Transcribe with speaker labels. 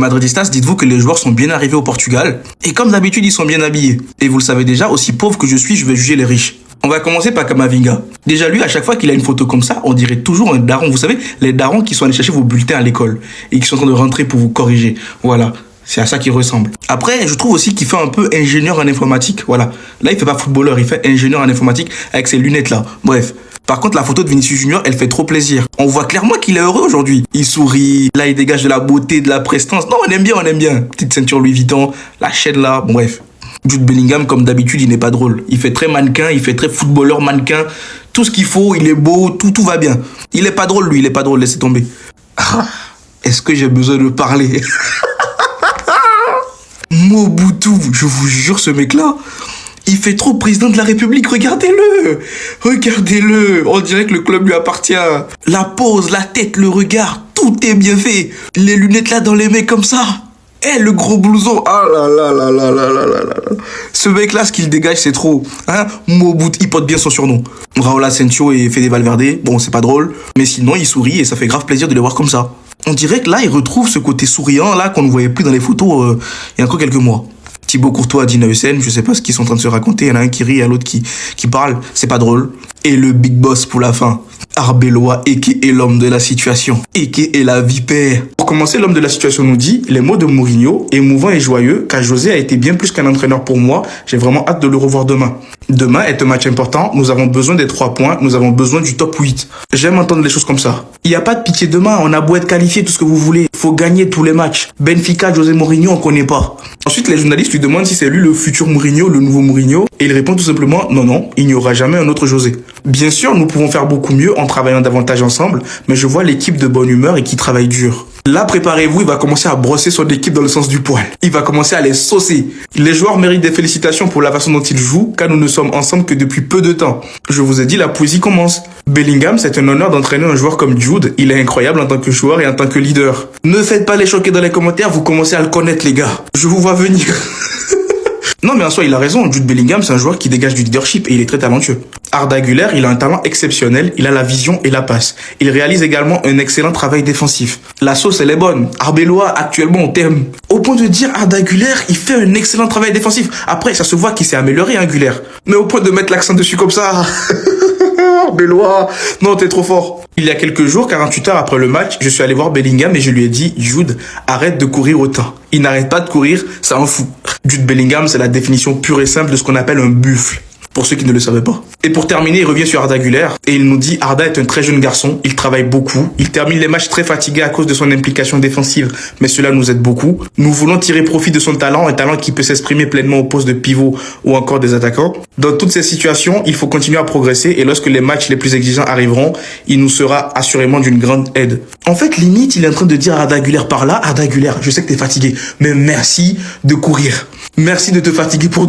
Speaker 1: Madridistas, dites-vous que les joueurs sont bien arrivés au Portugal. Et comme d'habitude, ils sont bien habillés. Et vous le savez déjà, aussi pauvre que je suis, je vais juger les riches. On va commencer par Camavinga. Déjà lui, à chaque fois qu'il a une photo comme ça, on dirait toujours un daron. Vous savez, les darons qui sont allés chercher vos bulletins à l'école et qui sont en train de rentrer pour vous corriger. Voilà, c'est à ça qu'il ressemble. Après, je trouve aussi qu'il fait un peu ingénieur en informatique. Voilà, là il fait pas footballeur, il fait ingénieur en informatique avec ses lunettes là. Bref. Par contre, la photo de Vinicius Junior, elle fait trop plaisir. On voit clairement qu'il est heureux aujourd'hui. Il sourit, là il dégage de la beauté, de la prestance. Non, on aime bien, on aime bien. Petite ceinture Louis Vuitton, la chaîne là, bon, bref. Jude Bellingham, comme d'habitude, il n'est pas drôle. Il fait très mannequin, il fait très footballeur mannequin. Tout ce qu'il faut, il est beau, tout va bien. Il est pas drôle, lui, il est pas drôle, laissez tomber. Ah, est-ce que j'ai besoin de parler? Mobutu, je vous jure, ce mec-là, il fait trop président de la République, regardez-le. Regardez-le, on dirait que le club lui appartient. La pose, la tête, le regard, tout est bien fait. Les lunettes là dans les mains comme ça. Eh, le gros blouson, ah là là là là là là là là. Ce mec-là, ce qu'il dégage, c'est trop. Hein? Mobutu, il porte bien son surnom. Raúl Asensio et Fede Valverde, bon, c'est pas drôle, mais sinon, il sourit et ça fait grave plaisir de les voir comme ça. On dirait que là, il retrouve ce côté souriant, là, qu'on ne voyait plus dans les photos il y a encore quelques mois. Thibaut Courtois, Dina Hussein, je sais pas ce qu'ils sont en train de se raconter, il y en a un qui rit, il y a l'autre qui parle, c'est pas drôle. Et le big boss pour la fin, Arbeloa, Eke est l'homme de la situation. Eke est la vipère. Pour commencer, l'homme de la situation nous dit les mots de Mourinho, émouvant et joyeux, car José a été bien plus qu'un entraîneur pour moi. J'ai vraiment hâte de le revoir demain. Demain est un match important, nous avons besoin des 3 points, nous avons besoin du top 8. J'aime entendre les choses comme ça. Il n'y a pas de pitié demain, on a beau être qualifié, tout ce que vous voulez. Faut gagner tous les matchs. Benfica, José Mourinho, on connaît pas. Ensuite, les journalistes lui demandent si c'est lui le futur Mourinho, le nouveau Mourinho, et il répond tout simplement non, il n'y aura jamais un autre José. Bien sûr, nous pouvons faire beaucoup mieux en travaillant davantage ensemble, mais je vois l'équipe de bonne humeur et qui travaille dur. Là, préparez-vous, il va commencer à brosser son équipe dans le sens du poil. Il va commencer à les saucer. Les joueurs méritent des félicitations pour la façon dont ils jouent, car nous ne sommes ensemble que depuis peu de temps. Je vous ai dit, la poésie commence. Bellingham, c'est un honneur d'entraîner un joueur comme Jude. Il est incroyable en tant que joueur et en tant que leader. Ne faites pas les choquer dans les commentaires, vous commencez à le connaître, les gars. Je vous vois venir. Non, mais en soi, il a raison. Jude Bellingham, c'est un joueur qui dégage du leadership et il est très talentueux. Arda Güler, il a un talent exceptionnel, il a la vision et la passe. Il réalise également un excellent travail défensif. La sauce, elle est bonne. Arbeloa, actuellement, on t'aime. Au point de dire, Arda Güler, il fait un excellent travail défensif. Après, ça se voit qu'il s'est amélioré, hein, Güler. Mais au point de mettre l'accent dessus comme ça... Arbeloa, non, t'es trop fort. Il y a quelques jours, 48 heures après le match, je suis allé voir Bellingham et je lui ai dit, Jude, arrête de courir autant. Il n'arrête pas de courir, ça en fout. Jude Bellingham, c'est la définition pure et simple de ce qu'on appelle un buffle. Pour ceux qui ne le savaient pas. Et pour terminer, il revient sur Arda Güler et il nous dit Arda est un très jeune garçon, il travaille beaucoup, il termine les matchs très fatigué à cause de son implication défensive, mais cela nous aide beaucoup. Nous voulons tirer profit de son talent, un talent qui peut s'exprimer pleinement au poste de pivot ou encore des attaquants. Dans toutes ces situations, il faut continuer à progresser et lorsque les matchs les plus exigeants arriveront, il nous sera assurément d'une grande aide. En fait, limite, il est en train de dire à Arda Güler par là, Arda Güler, je sais que t'es fatigué, mais merci de courir. Merci de te fatiguer pour nous.